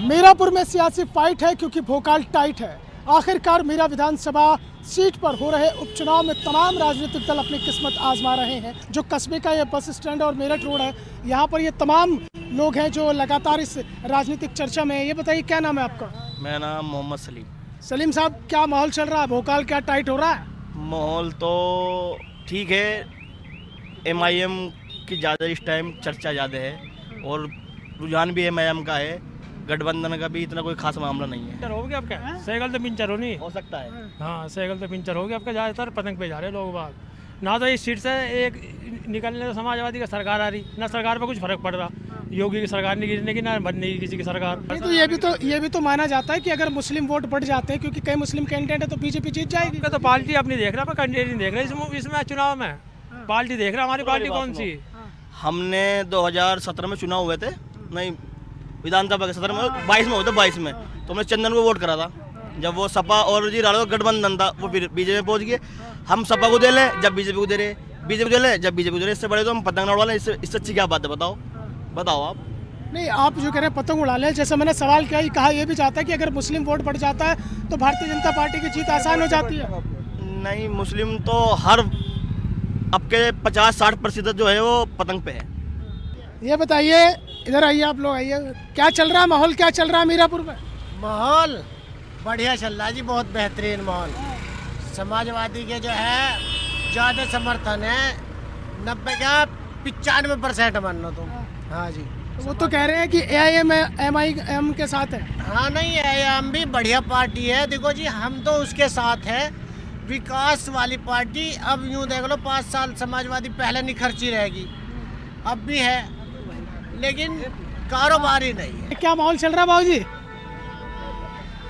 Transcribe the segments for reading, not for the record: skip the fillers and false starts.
मीरापुर में सियासी फाइट है क्योंकि भोकाल टाइट है। आखिरकार मीरा विधानसभा सीट पर हो रहे उपचुनाव में तमाम राजनीतिक दल अपनी किस्मत आजमा रहे हैं। जो कस्बे का ये बस स्टैंड और मेरठ रोड है, यहाँ पर ये तमाम लोग हैं जो लगातार इस राजनीतिक चर्चा में है। ये बताइए, क्या नाम है आपका? मेरा नाम मोहम्मद सलीम। सलीम साहब, क्या माहौल चल रहा है? भोकाल क्या टाइट हो रहा है? माहौल तो ठीक है, MIM की ज़्यादा इस टाइम चर्चा ज़्यादा है और रुझान भी MIM का है। गठबंधन का भी इतना कोई खास मामला नहीं है। हो गया आपका साइकिल तो पिंचर हो नहीं हो सकता है। हाँ, साइकिल तो पिंचर हो गया आपका। ज़्यादातर पतंग पे जा रहे लोग बाग। ना तो इस सीट से एक निकलने तो समाजवादी का सरकार आ रही, ना सरकार पे कुछ फर्क पड़ रहा। योगी की सरकार नहीं गिरने की, ना बनने की किसी की सरकार। नहीं तो ये भी तो माना जाता है कि अगर मुस्लिम वोट बढ़ जाते हैं, क्योंकि कई मुस्लिम कैंडिडेट है, तो बीजेपी जीत जाएगी। तो पार्टी अपनी देख रहा है, कैंडिडेट नहीं देख रहा इसमें चुनाव में। पार्टी देख रहा, हमारी पार्टी कौन सी? हमने 2017 में चुनाव हुए थे, नहीं विधानसभा के 17 में 22 में हुए थे। 22 में तो हमने चंदन को वोट करा था। जब वो सपा और जी रालोद गठबंधन था, वो फिर बीजेपी में पहुंच गए। हम सपा को दे ले, जब बीजेपी को दे रहे, बीजेपी दे ले, जब बीजेपी को दे रहे। इससे बड़े तो हम पतंग उड़ा लें। इससे अच्छी क्या बात है? बताओ आप। नहीं, आप जो कह रहे हैं पतंग उड़ा लें, जैसे मैंने सवाल किया, कहा यह भी चाहता है कि अगर मुस्लिम वोट बढ़ जाता है तो भारतीय जनता पार्टी की जीत आसान हो जाती है। नहीं, मुस्लिम तो हर आपके 50-60% जो है वो पतंग पे है। ये बताइए, इधर आइए, आप लोग आइए, क्या चल रहा है? माहौल क्या चल रहा है मीरापुर में? माहौल बढ़िया चल रहा है जी, बहुत बेहतरीन माहौल। समाजवादी के जो है ज़्यादा समर्थन है, 90 क्या 95% मान लो तुम। हाँ जी, वो तो कह रहे हैं कि AIM के साथ है। हाँ नहीं, AIM भी बढ़िया पार्टी है। देखो जी, हम तो उसके साथ है, विकास वाली पार्टी। अब यूँ देख लो, 5 साल समाजवादी पहले नहीं खर्ची रहेगी, अब भी है, लेकिन कारोबार ही नहीं है। क्या माहौल चल रहा है बाबूजी?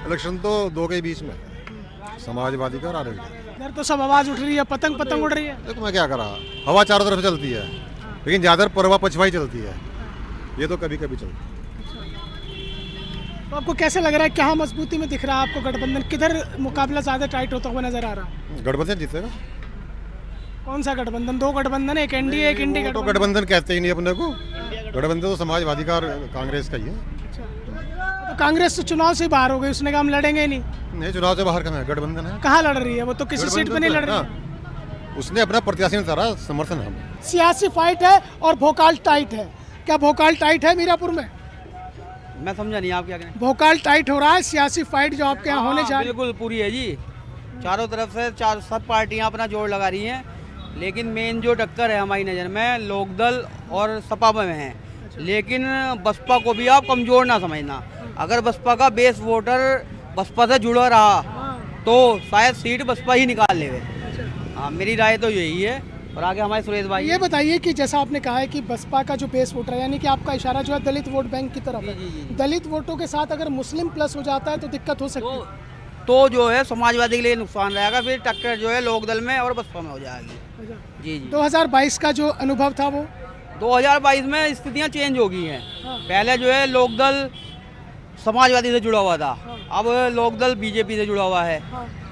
इलेक्शन तो दो के बीच में है, समाजवादी का और आरएलडी का। इधर तो सब आवाज उठ रही है, पतंग उड़ रही है। देखो मैं क्या करा, हवा चारों तरफ चलती है, लेकिन ज़्यादातर परवा पछवाई चलती है। ये तो कभी कभी चलती है। तो आपको कैसे लग रहा है, क्या मजबूती में दिख रहा है आपको? गठबंधन किधर मुकाबला ज़्यादा टाइट होता हुआ नजर आ रहा है? गठबंधन जीतेगा। कौन सा गठबंधन? 2 गठबंधन, एक NDA, एक इंडी तो गठबंधन। गठबंधन कहते ही नहीं अपने को। गठबंधन तो समाजवादी का और कांग्रेस का ही है। तो कांग्रेस तो चुनाव से बाहर हो गई, उसने कहा हम लड़ेंगे नहीं। नहीं, चुनाव से बाहर कहाँ है? गठबंधन है। कहाँ लड़ रही है वो? तो किसी सीट पे नहीं लड़ रही है। उसने अपना प्रत्याशी ने उतारा, समर्थन है। सियासी फाइट है और भोकाल टाइट है। क्या भोकाल टाइट है मीरापुर में? मैं समझा नहीं, आप क्या कह रहे हैं? भोकाल टाइट हो रहा है, सियासी फाइट जो आपके यहाँ होने जा रही है। बिल्कुल पूरी है जी, चारों तरफ से सब पार्टियां अपना जोर लगा रही हैं, लेकिन मेन जो टक्कर है हमारी नज़र में लोकदल और सपा में है। लेकिन बसपा को भी आप कमज़ोर ना समझना। अगर बसपा का बेस वोटर बसपा से जुड़ा रहा तो शायद सीट बसपा ही निकाल ले। हाँ, मेरी राय तो यही है। और आगे हमारे सुरेश भाई, ये बताइए कि जैसा आपने कहा है कि बसपा का जो बेस वोटर है, यानी कि आपका इशारा जो है दलित वोट बैंक की तरफ है। दलित वोटों के साथ अगर मुस्लिम प्लस हो जाता है तो दिक्कत हो सकती है। तो जो है समाजवादी के लिए नुकसान रहेगा। फिर टक्कर जो है लोकदल में और बसपा में हो जाएगी। जी जी। 2022 का जो अनुभव था वो 2022 में स्थितियाँ चेंज हो गई हैं। पहले जो है लोकदल समाजवादी से जुड़ा हुआ था, अब लोकदल बीजेपी से जुड़ा हुआ है।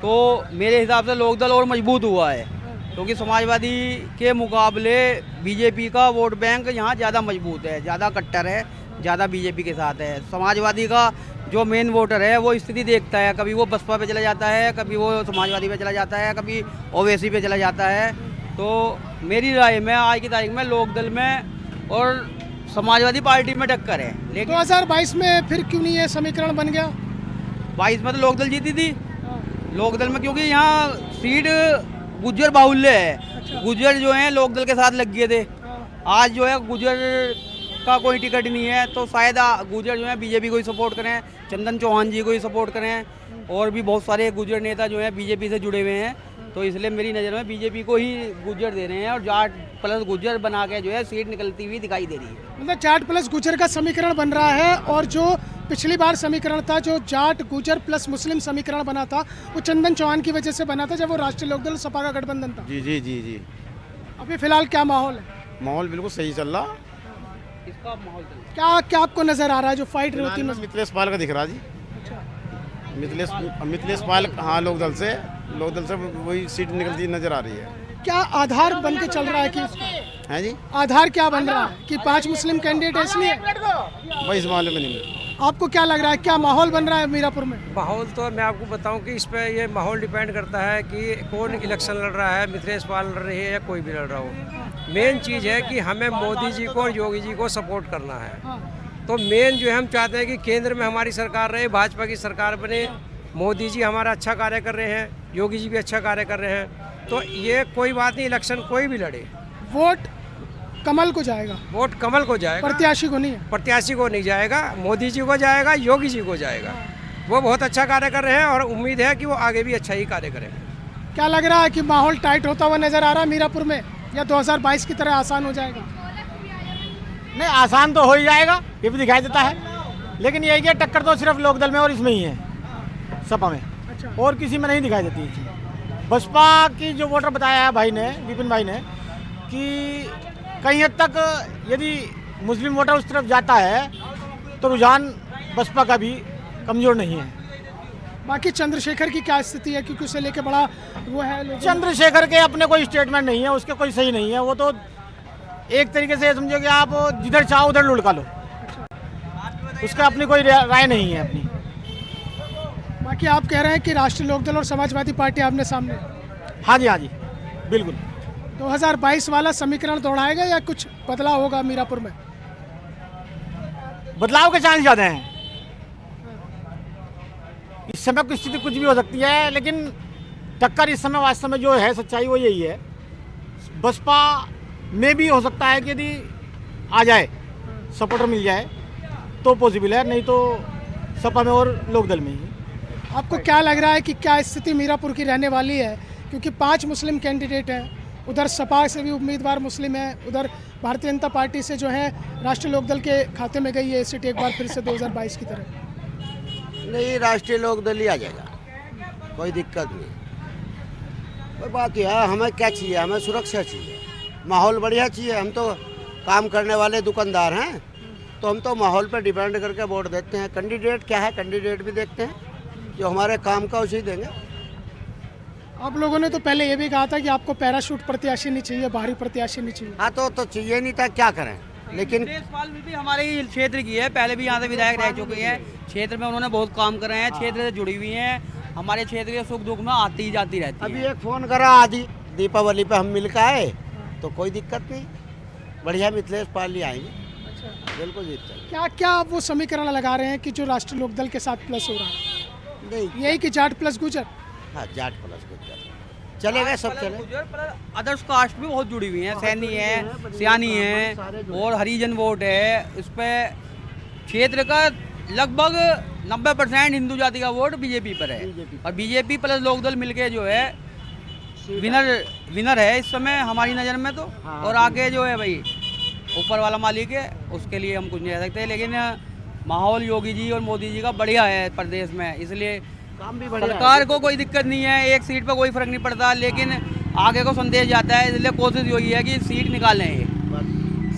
तो मेरे हिसाब से लोकदल और मजबूत हुआ है, क्योंकि समाजवादी के मुकाबले बीजेपी का वोट बैंक यहाँ ज़्यादा मजबूत है, ज़्यादा कट्टर है, ज़्यादा बीजेपी के साथ है। समाजवादी का जो मेन वोटर है वो स्थिति देखता है, कभी वो बसपा पे चला जाता है, कभी वो समाजवादी पे चला जाता है, कभी ओवैसी पे चला जाता है। तो मेरी राय में आज की तारीख में लोकदल में और समाजवादी पार्टी में टक्कर है। लेकिन 2022 में फिर क्यों नहीं ये समीकरण बन गया? 22 में तो लोकदल जीती थी। लोकदल में क्योंकि यहाँ सीट गुज्जर बाहुल्य है, गुज्जर जो हैं लोकदल के साथ लग गए थे। आज जो है गुज्जर का कोई टिकट नहीं है, तो शायद गुज्जर जो है बीजेपी को ही सपोर्ट करें, चंदन चौहान जी को ही सपोर्ट करें, और भी बहुत सारे गुज्जर नेता जो हैं बीजेपी से जुड़े हुए हैं। तो इसलिए मेरी नज़र में बीजेपी को ही गुज्जर दे रहे हैं, और जाट प्लस गुज्जर बना के जो है सीट निकलती हुई दिखाई दे रही है। मतलब जाट प्लस गुज्जर का समीकरण बन रहा है, और जो पिछली बार समीकरण था, जो जाट गुज्जर प्लस मुस्लिम समीकरण बना था, वो चंदन चौहान की वजह से बना था, जब वो राष्ट्रीय लोकदल सपा का गठबंधन था। जी जी जी जी। अभी फिलहाल क्या माहौल है? माहौल बिल्कुल सही चल रहा। इसका माहौल चल रहा क्या क्या आपको नजर आ रहा है जो फाइट होती है? मिथिलेश पाल का दिख रहा जी। मिथिलेश पाल, हाँ, लोकदल से वही सीट निकलती नजर आ रही है। क्या आधार बन के चल रहा है कि है जी? आधार क्या बन रहा है कि 5 मुस्लिम कैंडिडेट है इसलिए? भाई इस मामले में नहीं, आपको क्या लग रहा है, क्या माहौल बन रहा है मीरापुर में? माहौल तो मैं आपको बताऊं कि इस पे ये माहौल डिपेंड करता है कि कौन इलेक्शन लड़ रहा है, मिथिलेश पाल लड़ रही है या कोई भी लड़ रहा हो। मेन चीज़ है कि हमें मोदी जी को और योगी जी को सपोर्ट करना है। तो मेन जो है हम चाहते हैं कि केंद्र में हमारी सरकार रहे, भाजपा की सरकार बने, मोदी जी हमारा अच्छा कार्य कर रहे हैं, योगी जी भी अच्छा कार्य कर रहे हैं। तो ये कोई बात नहीं, इलेक्शन कोई भी लड़े, वोट कमल को जाएगा, वोट कमल को जाएगा, प्रत्याशी को नहीं है। प्रत्याशी को नहीं जाएगा, मोदी जी को जाएगा, योगी जी को जाएगा। वो बहुत अच्छा कार्य कर रहे हैं और उम्मीद है कि वो आगे भी अच्छा ही कार्य करेंगे। क्या लग रहा है कि माहौल टाइट होता हुआ नजर आ रहा है मीरापुर में, या 2022 की तरह आसान हो जाएगा? नहीं, आसान तो हो ही जाएगा, ये भी दिखाई देता है, लेकिन यही कि टक्कर तो सिर्फ लोकदल में और इसमें ही है, सपा में, और किसी में नहीं दिखाई देती है। बसपा की जो वोटर बताया है भाई ने, विपिन भाई ने, कि कहीं हद तक यदि मुस्लिम वोटर उस तरफ जाता है तो रुझान बसपा का भी कमज़ोर नहीं है। बाकी चंद्रशेखर की क्या स्थिति है, क्योंकि उसे लेके बड़ा वो है लोगों में। चंद्रशेखर के अपने कोई स्टेटमेंट नहीं है, उसके कोई सही नहीं है। वो तो एक तरीके से समझो कि आप जिधर चाहो उधर लुढ़का लो, उसका अपनी कोई राय नहीं है अपनी। बाकी आप कह रहे हैं कि राष्ट्रीय लोकदल और समाजवादी पार्टी आमने सामने। हाँ जी, हाँ जी, बिल्कुल। 2022 वाला समीकरण दोहराएगा या कुछ बदलाव होगा मीरापुर में? बदलाव के चांस ज़्यादा हैं। इस समय की स्थिति कुछ भी हो सकती है, लेकिन टक्कर इस समय वास्तव में जो है सच्चाई वो यही है। बसपा में भी हो सकता है कि यदि आ जाए, सपोर्टर मिल जाए तो पॉसिबल है, नहीं तो सपा में और लोकदल में ही। आपको क्या लग रहा है कि क्या स्थिति मीरापुर की रहने वाली है, क्योंकि 5 मुस्लिम कैंडिडेट हैं, उधर सपा से भी उम्मीदवार मुस्लिम है, उधर भारतीय जनता पार्टी से जो है राष्ट्रीय लोकदल के खाते में गई है सीट एक बार फिर से 2022 की तरह? नहीं, राष्ट्रीय लोकदल ही आ जाएगा, कोई दिक्कत नहीं। कोई बात है, हमें क्या चाहिए, हमें सुरक्षा चाहिए, माहौल बढ़िया चाहिए। हम तो काम करने वाले दुकानदार हैं, तो हम तो माहौल पर डिपेंड करके वोट देते हैं। कैंडिडेट क्या है, कैंडिडेट भी देखते हैं, जो हमारे काम का उसी देंगे। आप लोगों ने तो पहले ये भी कहा था कि आपको पैराशूट प्रत्याशी नहीं चाहिए, बाहरी प्रत्याशी नहीं चाहिए। हाँ, तो चाहिए नहीं था, क्या करें। लेकिन मिथिलेश पाल भी हमारे ही क्षेत्र की है, पहले भी यहाँ से विधायक रह चुके हैं, क्षेत्र में उन्होंने बहुत काम करे हैं, क्षेत्र से जुड़ी हुई हैं, हमारे क्षेत्र के सुख दुख में आती ही जाती रहती है। अभी एक फ़ोन करा आदि दीपावली पे हम मिल के आए, तो कोई दिक्कत नहीं, बढ़िया मिथिलेश पाल ही आएंगे, बिल्कुल जीतते हैं। क्या क्या आप वो समीकरण लगा रहे हैं कि जो राष्ट्रीय लोकदल के साथ प्लस हो रहा है? नहीं, यही कि जाट प्लस गुजर? हाँ, जाट प्लस गुजर चलेगा, सब चले। अदर्स कास्ट भी बहुत जुड़ी हुई हैं, सैनी है, सियानी है और हरिजन वोट है। इस पर क्षेत्र का लगभग 90% हिंदू जाति का वोट बीजेपी पर है, और बीजेपी प्लस लोकदल मिलके जो है विनर है इस समय हमारी नज़र में तो। और आगे जो है भाई ऊपर वाला मालिक है, उसके लिए हम कुछ नहीं कह सकते, लेकिन माहौल योगी जी और मोदी जी का बढ़िया है प्रदेश में, इसलिए काम भी बढ़िया सरकार को कोई दिक्कत नहीं है, एक सीट पर कोई फर्क नहीं पड़ता, लेकिन आगे को संदेश जाता है, इसलिए कोशिश यही है कि सीट निकालें। ये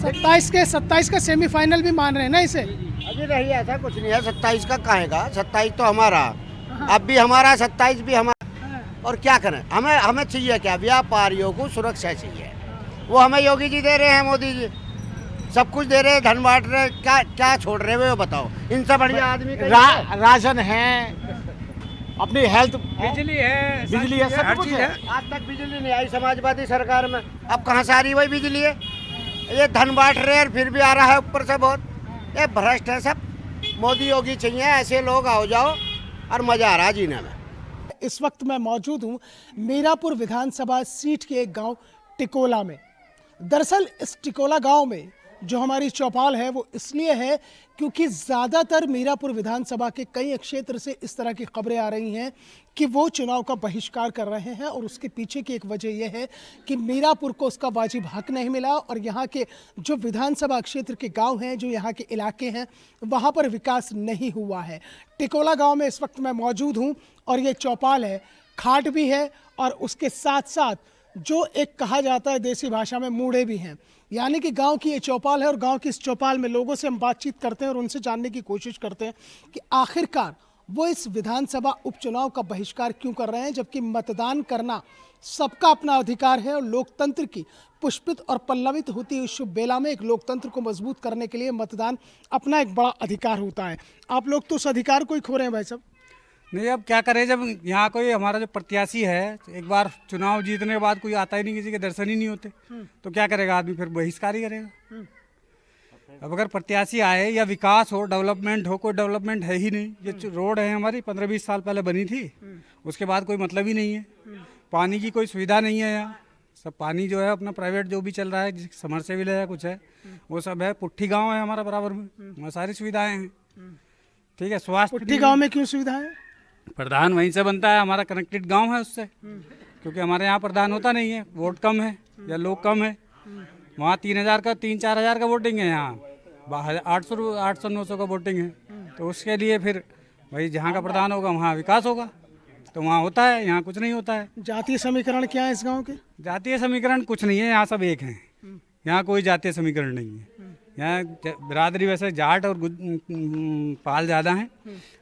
27 का सेमीफाइनल भी मान रहे हैं ना इसे? अभी नहीं, ऐसा कुछ नहीं है। 27 का कहेगा, 27 तो हमारा, अब भी हमारा, 27 भी हमारा। और क्या करें, हमें चाहिए क्या, व्यापारियों को सुरक्षा चाहिए, वो हमें योगी जी दे रहे हैं, मोदी जी सब कुछ दे रहे हैं, धन बांट रहे, क्या छोड़ रहे हैं वो बताओ। इनसे बढ़िया आदमी राशन है, अपनी हेल्थ, बिजली है, सब कुछ है। आज तक बिजली नहीं आई समाजवादी सरकार में, अब कहाँ से आ रही वही बिजली है। ये धन बांट रहे हैं, फिर भी आ रहा है ऊपर से बहुत, ये भ्रष्ट है सब। मोदी योगी चाहिए, ऐसे लोग आओ जाओ और मजा आ रहा है जीने में। इस वक्त मैं मौजूद हूँ मीरापुर विधानसभा सीट के एक गांव टिकोला में। दरअसल इस टिकोला गांव में जो हमारी चौपाल है वो इसलिए है क्योंकि ज़्यादातर मीरापुर विधानसभा के कई क्षेत्र से इस तरह की खबरें आ रही हैं कि वो चुनाव का बहिष्कार कर रहे हैं, और उसके पीछे की एक वजह यह है कि मीरापुर को उसका वाजिब हक नहीं मिला, और यहाँ के जो विधानसभा क्षेत्र के गांव हैं, जो यहाँ के इलाके हैं, वहाँ पर विकास नहीं हुआ है। टिकोला गाँव में इस वक्त मैं मौजूद हूँ, और ये चौपाल है, खाट भी है, और उसके साथ साथ जो एक कहा जाता है देसी भाषा में मूड़े भी हैं, यानी कि गांव की ये चौपाल है, और गांव की इस चौपाल में लोगों से हम बातचीत करते हैं और उनसे जानने की कोशिश करते हैं कि आखिरकार वो इस विधानसभा उपचुनाव का बहिष्कार क्यों कर रहे हैं, जबकि मतदान करना सबका अपना अधिकार है और लोकतंत्र की पुष्पित और पल्लवित होती हुई शुभ बेला में एक लोकतंत्र को मजबूत करने के लिए मतदान अपना एक बड़ा अधिकार होता है। आप लोग तो उस अधिकार को ही खो रहे हैं भाई साहब। नहीं, अब क्या करें, जब यहाँ कोई हमारा जो प्रत्याशी है एक बार चुनाव जीतने के बाद कोई आता ही नहीं, किसी के दर्शन ही नहीं होते, तो क्या करेगा आदमी, फिर बहिष्कार ही करेगा। अब अगर प्रत्याशी आए या विकास हो, डेवलपमेंट हो, कोई डेवलपमेंट है ही नहीं। ये रोड है हमारी 15-20 साल पहले बनी थी, उसके बाद कोई मतलब ही नहीं है। पानी की कोई सुविधा नहीं है यहाँ, सब पानी जो है अपना प्राइवेट जो भी चल रहा है, समरसेबिल है कुछ है, वो सब है। पुट्ठी गांव है हमारा बराबर में, वहाँ सारी सुविधाएं हैं। ठीक है, स्वास्थ्य पुट्ठी गांव में क्यों सुविधा है? प्रधान वहीं से बनता है, हमारा कनेक्टेड गांव है उससे, क्योंकि हमारे यहाँ प्रधान होता नहीं है, वोट कम है या लोग कम है। वहाँ 3,000 का 3-4 हज़ार का वोटिंग है, यहाँ 800-900 का वोटिंग है। तो उसके लिए फिर भाई जहाँ का प्रधान होगा वहाँ विकास होगा, तो वहाँ होता है, यहाँ कुछ नहीं होता है। जातीय समीकरण क्या है इस गांव के? जातीय समीकरण कुछ नहीं है, यहाँ सब एक हैं, यहाँ कोई जातीय समीकरण नहीं है। यहाँ बिरादरी वैसे जाट और पाल ज़्यादा हैं,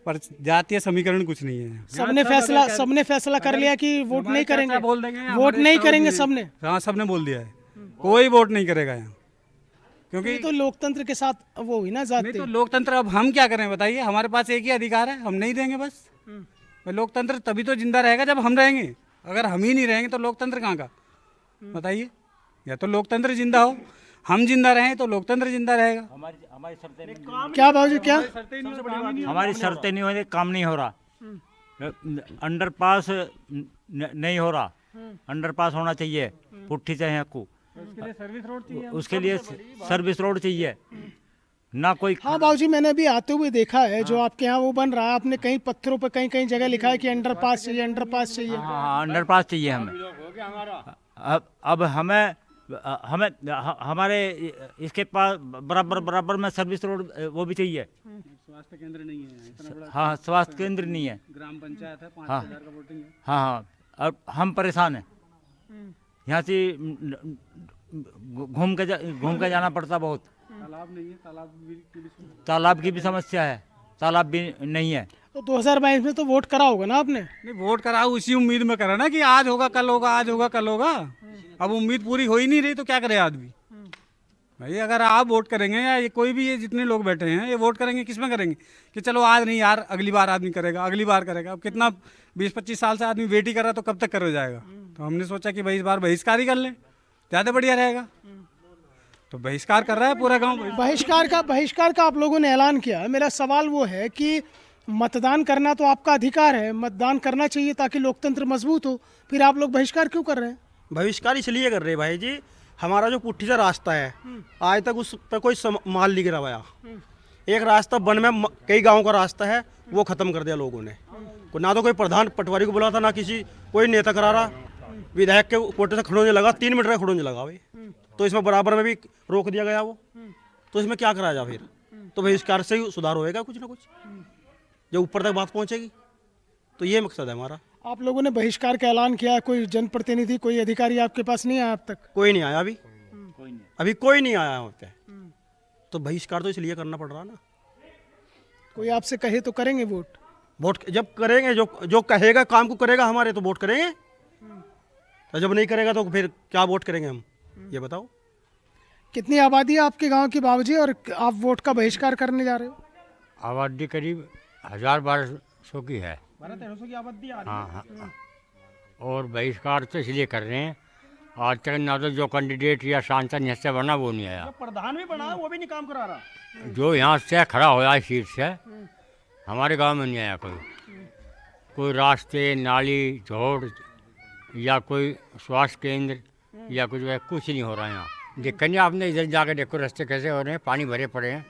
पर जातीय समीकरण कुछ नहीं है। सबने फैसला कर लिया कि वोट नहीं करेंगे, बोल देंगे वोट नहीं करेंगे सबने। हाँ, सबने बोल दिया है, कोई वोट नहीं करेगा यहाँ, क्योंकि तो लोकतंत्र के साथ वो हुई ना जाति। नहीं तो लोकतंत्र, अब हम क्या करें बताइए, हमारे पास एक ही अधिकार है, हम नहीं देंगे बस। लोकतंत्र तभी तो जिंदा रहेगा जब हम रहेंगे, अगर हम ही नहीं रहेंगे तो लोकतंत्र कहाँ का, बताइए। या तो लोकतंत्र जिंदा हो, हम जिंदा रहें तो लोकतंत्र जिंदा रहेगा। हमारी शर्तें क्या बाबूजी, क्या हमारी शर्तें नहीं होने, काम नहीं हो रहा, अंडरपास नहीं हो रहा, अंडरपास होना चाहिए, पुट्ठी चाहिए हक्कू, उसके लिए सर्विस रोड चाहिए ना कोई। हाँ बाबूजी, मैंने अभी आते हुए देखा है जो आपके यहाँ वो बन रहा है, आपने कहीं पत्थरों पर कहीं कहीं जगह लिखा है कि अंडरपास चाहिए, अंडरपास चाहिए। हाँ, अंडरपास चाहिए हमें। अब हमें हमारे इसके पास बराबर में सर्विस रोड वो भी चाहिए। स्वास्थ्य केंद्र नहीं है, हाँ स्वास्थ्य केंद्र नहीं है, ग्राम पंचायत है, 5,000 का वोटिंग है। हाँ, अब हम परेशान हैं, यहाँ से घूम के जाना पड़ता बहुत। तालाब नहीं है, तालाब की भी समस्या है, तालाब भी नहीं है। तो 2022 में तो वोट करा होगा ना आपने? नहीं, वोट करा उसी उम्मीद में करा ना कि आज होगा कल होगा, आज होगा कल होगा। अब उम्मीद पूरी हो ही नहीं रही तो क्या करे आदमी। भाई अगर आप वोट करेंगे या ये कोई भी, ये जितने लोग बैठे हैं ये वोट करेंगे, किस में करेंगे कि चलो आज नहीं यार अगली बार आदमी करेगा, अगली बार करेगा। अब कितना 20-25 साल से आदमी वेट ही कर रहा, तो कब तक कर जाएगा। तो हमने सोचा कि भाई इस बार बहिष्कार ही कर लें, ज़्यादा बढ़िया रहेगा। तो बहिष्कार कर रहा है पूरा गाँव। बहिष्कार का आप लोगों ने ऐलान किया है। मेरा सवाल वो है कि मतदान करना तो आपका अधिकार है, मतदान करना चाहिए ताकि लोकतंत्र मजबूत हो, फिर आप लोग बहिष्कार क्यों कर रहे हैं? बहिष्कार इसलिए कर रहे हैं भाई जी, हमारा जो पुट्ठी का रास्ता है आज तक उस पर कोई माल नहीं गिराया। एक रास्ता वन में कई गांव का रास्ता है, वो खत्म कर दिया लोगों ने। ना तो कोई प्रधान पटवारी को बुला था, ना किसी कोई नेता करा रहा, विधायक के कोटे से खड़ोने लगा, 3 मीटर का खड़ोने लगा भाई। तो इसमें बराबर में भी रोक दिया गया वो, तो इसमें क्या कराया जा फिर? तो बहिष्कार से ही सुधार होएगा कुछ ना कुछ, जब ऊपर तक बात पहुंचेगी। तो ये मकसद है हमारा। आप लोगों ने बहिष्कार का ऐलान किया, कोई जनप्रतिनिधि, कोई अधिकारी आपके पास नहीं आया अब तक? कोई नहीं आया अभी, कोई नहीं आया वहाँ पे। तो बहिष्कार तो इसलिए करना पड़ रहा ना। कोई आपसे कहे तो करेंगे वोट जब करेंगे, जो कहेगा काम को करेगा हमारे, तो वोट करेंगे। तो जब नहीं करेगा तो फिर क्या वोट करेंगे हम, ये बताओ। कितनी आबादी है आपके गांव की बाबूजी, और आप वोट का बहिष्कार करने जा रहे हो? आबादी करीब 1000-1200 की है। 1200-1300 की आबादी आ रही है। हाँ। और बहिष्कार तो इसलिए कर रहे हैं, आज तक ना तो जो कैंडिडेट या सांसद यहाँ से बना वो नहीं आया, प्रधान भी बना वो भी नहीं काम करा रहा। जो यहाँ से खड़ा होया सीट से हमारे गांव में नहीं आया कोई रास्ते, नाली, झोड़ या कोई स्वास्थ्य केंद्र या कुछ नहीं हो रहा है यहाँ। देखा नहीं आपने, इधर जाकर देखो रास्ते कैसे हो रहे हैं, पानी भरे पड़े हैं,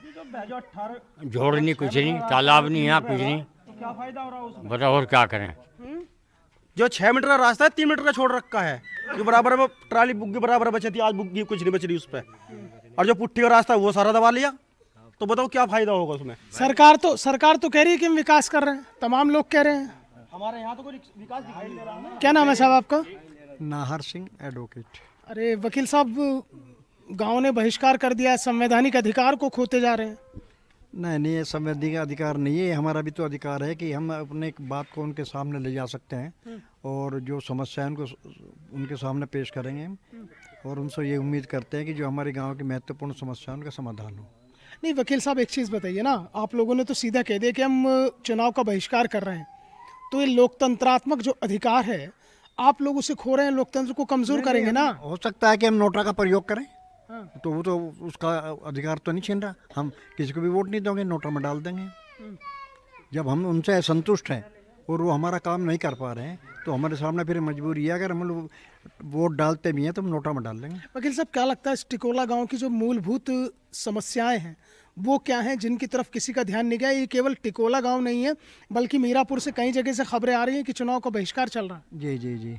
झोड़ नहीं, कुछ नहीं, तालाब नहीं, यहाँ कुछ नहीं। क्या फायदा हो रहा है उसमें? बताओ और क्या करें। जो 6 मीटर का रास्ता है 3 मीटर का छोड़ रखा है, जो बराबर में ट्राली बुग्गी बराबर बची थी, आज बुग्गी कुछ नहीं बच रही उस पर। और जो पुट्ठी का रास्ता है वो सारा दबा लिया, तो बताओ क्या फायदा होगा उसमें। सरकार तो कह रही है कि हम विकास कर रहे हैं, तमाम लोग कह रहे हैं। हमारे यहाँ तो कोई विकास दिखाई नहीं दे रहा है। क्या नाम है साहब आपका? नाहर सिंह एडवोकेट। अरे वकील साहब, गांव ने बहिष्कार कर दिया, संवैधानिक अधिकार को खोते जा रहे हैं। नहीं नहीं, ये संवैधानिक अधिकार नहीं है, ये हमारा भी तो अधिकार है कि हम अपने एक बात को उनके सामने ले जा सकते हैं और जो समस्या है उनको उनके सामने पेश करेंगे हम, और उनसे ये उम्मीद करते हैं कि जो हमारे गांव की महत्वपूर्ण समस्या है उनका समाधान हो। नहीं वकील साहब, एक चीज़ बताइए ना, आप लोगों ने तो सीधा कह दिया कि हम चुनाव का बहिष्कार कर रहे हैं, तो ये लोकतंत्रात्मक जो अधिकार है आप लोग उसे खो रहे हैं, लोकतंत्र को कमजोर करेंगे ना। हो सकता है कि हम नोटा का प्रयोग करें, तो वो तो उसका अधिकार तो नहीं छीन रहा, हम किसी को भी वोट नहीं देंगे, नोटा में डाल देंगे। जब हम उनसे असंतुष्ट हैं और वो हमारा काम नहीं कर पा रहे हैं तो हमारे सामने फिर मजबूरी है, अगर हम लोग वोट डालते भी हैं तो हम नोटा में डाल देंगे। वकील साहब, क्या लगता है इस टिकोला गांव की जो मूलभूत समस्याएं हैं वो क्या हैं जिनकी तरफ किसी का ध्यान नहीं गया? ये केवल टिकोला गांव नहीं है बल्कि मीरापुर से कई जगह से खबरें आ रही हैं कि चुनाव का बहिष्कार चल रहा है। जी जी जी,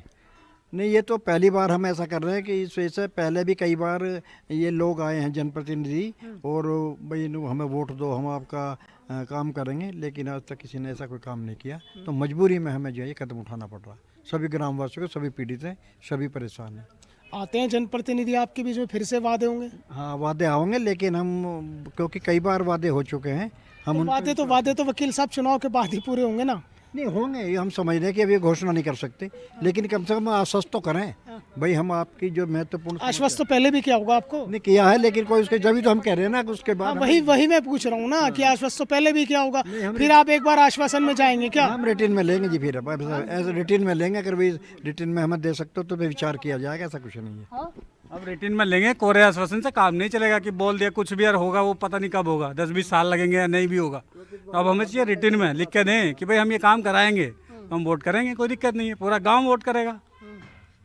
नहीं ये तो पहली बार हम ऐसा कर रहे हैं कि इस वजह से पहले भी कई बार ये लोग आए हैं जनप्रतिनिधि और भाई हमें वोट दो, हम आपका काम करेंगे, लेकिन आज तक किसी ने ऐसा कोई काम नहीं किया, तो मजबूरी में हमें जो है ये कदम उठाना पड़ रहा है। सभी ग्रामवासियों को, सभी पीड़ित हैं, सभी परेशान हैं। आते हैं जनप्रतिनिधि आपके बीच में, फिर से वादे होंगे? हाँ वादे होंगे, लेकिन हम क्योंकि कई बार वादे हो चुके हैं हम तो वादे तो वकील साहब चुनाव के बाद ही पूरे होंगे ना। नहीं होंगे, ये हम समझ रहे हैं कि अभी घोषणा नहीं कर सकते, लेकिन कम से कम आश्वस्त तो करें भाई हम आपकी जो महत्वपूर्ण। आश्वस्त तो पहले भी किया होगा आपको? नहीं किया है, लेकिन कोई उसके जब तो हम कह रहे हैं ना कि उसके बाद वही मैं पूछ रहा हूँ ना कि आश्वस्त तो पहले भी किया होगा, फिर आप एक बार आश्वासन में जाएंगे क्या? हम रिटर्न में लेंगे जी, फिर ऐसे रिटर्न में लेंगे, अगर भी रिटर्न में हमें दे सकते हो तो फिर विचार किया जाएगा, ऐसा कुछ नहीं है। अब रिटर्न में लेंगे, कोरे आश्वासन से काम नहीं चलेगा कि बोल दिया कुछ भी यार होगा, वो पता नहीं कब होगा, 10-20 साल लगेंगे या नहीं भी होगा। तो अब हमें चाहिए रिटर्न में लिख के दें कि भाई हम ये काम कराएंगे, हम वोट करेंगे, कोई दिक्कत नहीं है, पूरा गांव वोट करेगा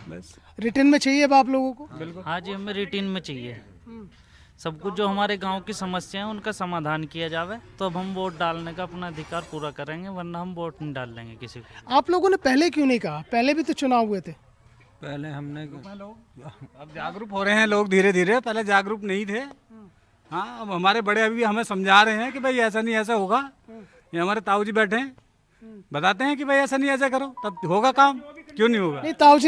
बस। रिटर्न में चाहिए अब आप लोगों को? बिल्कुल हाँ जी, हमें रिटर्न में चाहिए सब कुछ, जो हमारे गांव की समस्या है उनका समाधान किया जावे, तो अब हम वोट डालने का अपना अधिकार पूरा करेंगे, वरना हम वोट नहीं डाल लेंगे किसी को। आप लोगों ने पहले क्यों नहीं कहा? पहले भी तो चुनाव हुए थे। पहले हमने अब जागरूक हो रहे हैं लोग धीरे धीरे, पहले जागरूक नहीं थे। हाँ, अब हमारे बड़े अभी हमें समझा रहे हैं कि भाई ऐसा नहीं ऐसा होगा, ये हमारे ताऊ जी बैठे हैं बताते हैं कि भाई ऐसा नहीं ऐसा करो, तब होगा काम, क्यों नहीं होगा? नहीं, ताऊ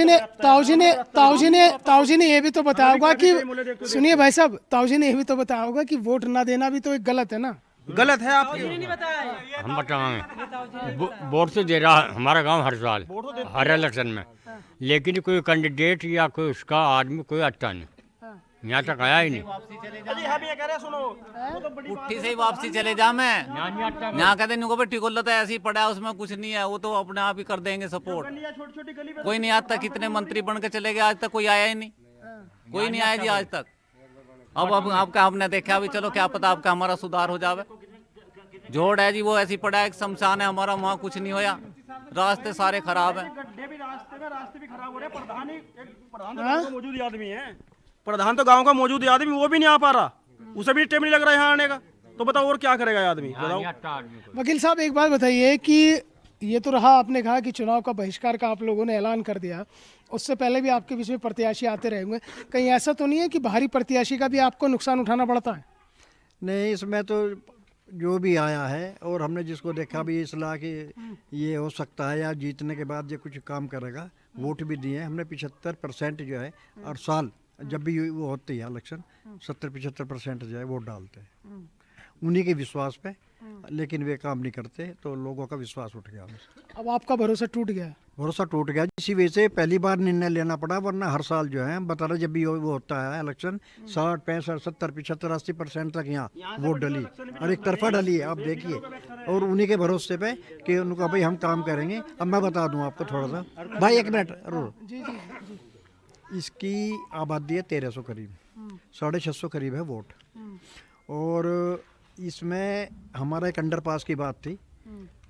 जी ने ये भी तो बताया होगा कि, सुनिए भाई साहब, ताऊ जी ने ये भी तो बताया होगा कि वोट ना देना भी तो एक गलत है ना। गलत है आप? हम बताएंगे, वोट तो दे रहा हमारा गांव हर साल, हर इलेक्शन में, लेकिन कोई कैंडिडेट या कोई उसका आदमी कोई अच्छा नहीं, यहाँ तक आया ही नहीं। पुट्ठी से ही वापसी चले जा, मैं यहाँ कहते नहीं को टिकोला तो ऐसे ही पड़ा है, उसमें कुछ नहीं है, वो तो अपने आप ही कर देंगे सपोर्ट। कोई नहीं, आज तक कितने मंत्री बन के चले गए, आज तक कोई आया ही नहीं, कोई नहीं आया जी आज तक। अब आपका हमने देखा अभी, चलो क्या पता आपका हमारा सुधार हो जावे। जोड़ है जी वो ऐसी पड़ा है, एक शमशान है हमारा, वहाँ कुछ नहीं होया, रास्ते सारे खराब है। रास्ते भी खराब हो रहे हैं, मौजूद आदमी है, प्रधान तो गांव का मौजूद आदमी, वो भी नहीं आ पा रहा, उसे भी टाइम नहीं लग रहा है यहाँ आने का, तो बताओ और क्या करेगा ये आदमी, बताओ। वकील साहब, एक बात बताइए कि ये तो रहा, आपने कहा कि चुनाव का बहिष्कार का आप लोगों ने ऐलान कर दिया, उससे पहले भी आपके बीच में प्रत्याशी आते रहे होंगे, कहीं ऐसा तो नहीं है कि बाहरी प्रत्याशी का भी आपको नुकसान उठाना पड़ता है? नहीं, इसमें तो जो भी आया है और हमने जिसको देखा भी सलाह कि ये हो सकता है या जीतने के बाद ये कुछ काम करेगा, वोट भी दिए। हमने 75% जो है, और साल जब भी वो होती है इलेक्शन 70-75% जो है वोट डालते हैं उन्हीं के विश्वास पे, लेकिन वे काम नहीं करते तो लोगों का विश्वास उठ गया। अब आपका भरोसा टूट गया? भरोसा टूट गया, इसी वजह से पहली बार निर्णय लेना पड़ा, वरना हर साल जो है हम बता रहे जब भी वो होता है इलेक्शन 60, 65, 70, 75, 80% तक यहाँ वोट डली और एक तरफा डली है, आप देखिए। और उन्हीं के भरोसे पे कि उनका भाई हम काम करेंगे। अब मैं बता दूँ आपको थोड़ा सा, भाई एक मिनट, इसकी आबादी है 1300 करीब, 650 करीब है वोट, और इसमें हमारा एक अंडरपास की बात थी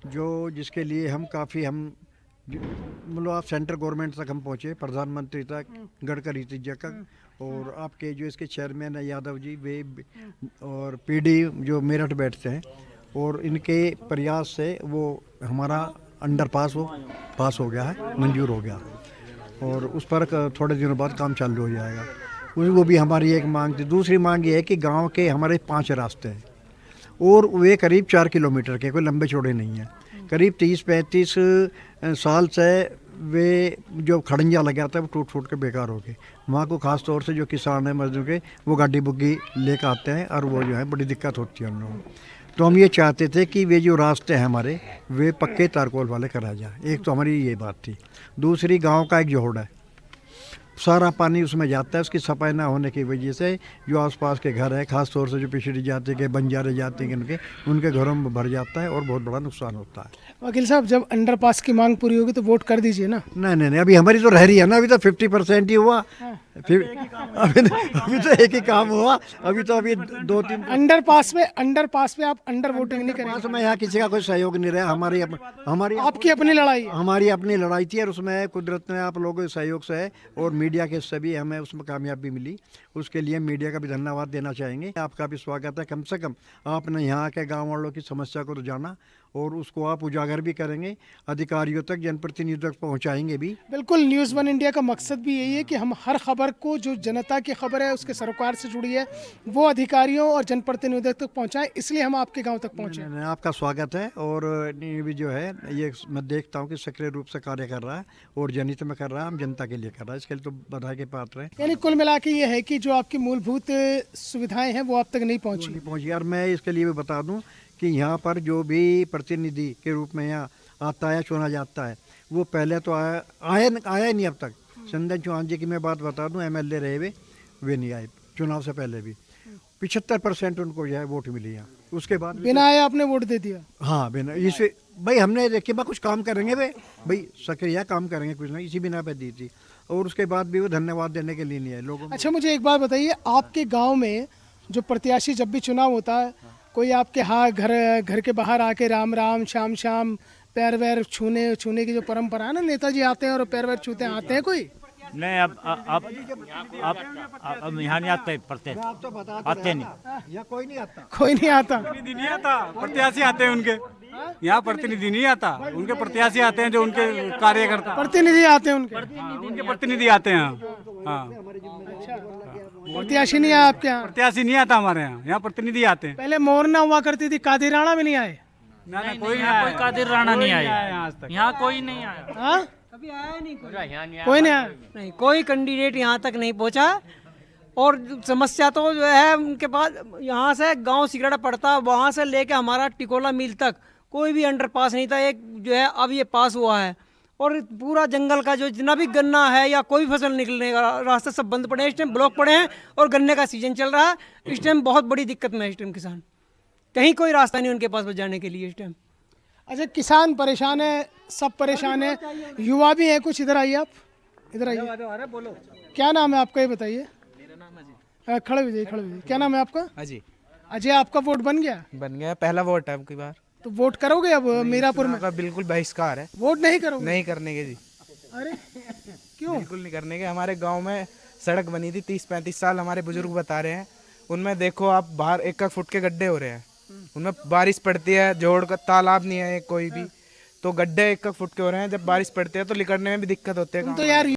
जो जिसके लिए हम काफ़ी मतलब आप सेंट्रल गवर्नमेंट तक हम पहुँचे, प्रधानमंत्री तक, गडकरी जी तक, और आपके जो इसके चेयरमैन है यादव जी, वे और पीडी जो मेरठ बैठते हैं, और इनके प्रयास से वो हमारा अंडरपास वो पास हो गया है, मंजूर हो गया, और उस पर थोड़े दिनों बाद काम चालू हो जाएगा। वो भी हमारी एक मांग थी। दूसरी मांग ये है कि गांव के हमारे 5 रास्ते हैं और वे करीब 4 किलोमीटर के, कोई लंबे चौड़े नहीं हैं। करीब 30-35 साल से वे जो खड़ंजा लगा था वो टूट के बेकार हो गए। वहाँ को ख़ास तौर से जो किसान हैं मजदूर के, वो गाड़ी बुग्गी लेकर आते हैं और वो जो है बड़ी दिक्कत होती है हम लोगों को। तो हम ये चाहते थे कि वे जो रास्ते हैं हमारे वे पक्के तारकोल वाले करा जाए। एक तो हमारी ये बात थी। दूसरी, गांव का एक जोड़ है, सारा पानी उसमें जाता है, उसकी सफाई ना होने की वजह से जो आसपास के घर है, ख़ास तौर से जो पिछड़ी जाति के बंजारे जाति के उनके घरों में भर जाता है और बहुत बड़ा नुकसान होता है। वकील साहब, जब अंडरपास की मांग पूरी होगी तो वोट कर दीजिए ना। नहीं, अभी हमारी तो रह रही है ना, अभी तो 50% ही हुआ। फिर अभी तो एक ही काम हुआ, अभी 2-3 अंडरपास में आप अंडर वोटिंग नहीं करेंगे? में यहाँ किसी का कोई सहयोग नहीं रहा। हमारी आपकी अपनी लड़ाई है। हमारी अपनी लड़ाई थी और उसमें कुदरत ने आप लोगों के सहयोग से और मीडिया के सभी हमें उसमें कामयाबी मिली। उसके लिए मीडिया का भी धन्यवाद देना चाहेंगे। आपका भी स्वागत है। कम से कम आपने यहाँ के गाँव वालों की समस्या को तो जाना और उसको आप उजागर भी करेंगे, अधिकारियों तक, जनप्रतिनिधियों तक पहुँचाएंगे भी। बिल्कुल, न्यूज़ 1 इंडिया का मकसद भी यही है कि हम हर खबर को, जो जनता की खबर है, उसके सरोकार से जुड़ी है, वो अधिकारियों और जनप्रतिनिधियों तक पहुँचाएं। इसलिए हम आपके गांव तक पहुँचे। आपका स्वागत है। और ये भी जो है, ये मैं देखता हूँ कि सक्रिय रूप से कार्य कर रहा है और जनहित में कर रहा है, हम जनता के लिए कर रहा है। इसके लिए तो बधाई के पात्र हैं। यानी कुल मिला के ये है कि जो आपकी मूलभूत सुविधाएं हैं वो आप तक नहीं पहुँची। और मैं इसके लिए भी बता दूँ कि यहाँ पर जो भी प्रतिनिधि के रूप में यहाँ आता है, चुना जाता है, वो पहले तो आया नहीं अब तक। चंदन चौहान जी की मैं बात बता दूं, MLA रहे वे नहीं आए चुनाव से पहले भी। 75% उनको जो है वोट मिली यहाँ। उसके बाद बिना आए आपने वोट दे दिया? हाँ, बिना। इसे भाई हमने देखे कुछ काम करेंगे, भाई सक्रिय काम करेंगे कुछ नहीं, इसी बिना पे दी थी। और उसके बाद भी वो धन्यवाद देने के लिए नहीं आए लोगों। अच्छा, मुझे एक बात बताइए, आपके गाँव में जो प्रत्याशी जब भी चुनाव होता है, कोई आपके घर के बाहर आके राम राम श्याम श्याम पैर वैर छूने की जो परंपरा है ना, नेताजी आते हैं और पैर वैर छूते हैं, आते हैं कोई? नहीं, अब यहाँ नहीं आते, आते नहीं, यहाँ कोई नहीं आता। प्रतिनिधि नहीं आता, प्रत्याशी आते हैं उनके। यहाँ प्रतिनिधि नहीं आता, उनके प्रत्याशी आते हैं, जो उनके कार्यकर्ता प्रतिनिधि आते हैं उनके प्रतिनिधि आते हैं। हाँ, प्रत्याशी नहीं आया आपके यहाँ? प्रत्याशी नहीं आता हमारे यहाँ प्रतिनिधि आते हैं। पहले मोरना हुआ करती थी, कादिर राणा में नहीं आए? कोई कादिर राणा नहीं आया आज तक। यहाँ कोई नहीं आया। कभी आया नहीं कोई नहीं आया? नहीं, कोई कैंडिडेट यहाँ तक नहीं पहुँचा। और समस्या तो जो है उनके पास, यहाँ से गांव सिगड़ा पड़ता, वहाँ से लेके हमारा टिकोला मिल तक कोई भी अंडरपास नहीं था। एक जो है अब ये पास हुआ है, और पूरा जंगल का जो जितना भी गन्ना है या कोई फसल निकलने का रास्ते सब बंद पड़े हैं। इस टाइम ब्लॉक पड़े हैं और गन्ने का सीजन चल रहा है। इस टाइम बहुत बड़ी दिक्कत में है इस टाइम किसान, कहीं कोई रास्ता नहीं उनके पास जाने के लिए इस टाइम। अच्छा, किसान परेशान है, सब परेशान है, युवा भी है कुछ। इधर आइए, आप इधर आइए। बोलो, क्या नाम है आपका, ये बताइए। खड़े हो जाइए। क्या नाम है आपका? अजय। अजय, आपका वोट बन गया? बन गया, पहला वोट है अब की बार। तो वोट करोगे अब मीरापुर में? बिल्कुल बहिष्कार है, वोट नहीं करोगे? नहीं करने के जी। अरे क्यों? बिल्कुल नहीं करने के। हमारे गांव में सड़क बनी थी 30-35 साल, हमारे बुजुर्ग बता रहे हैं। उनमें देखो आप, बाहर 1 फुट के गड्ढे हो रहे हैं। उनमें बारिश पड़ती है, जोड़ का तालाब नहीं है कोई भी, तो गड्ढे 1 फुट के हो रहे हैं। जब बारिश पड़ती है तो निकलने में भी दिक्कत होती है। तो यार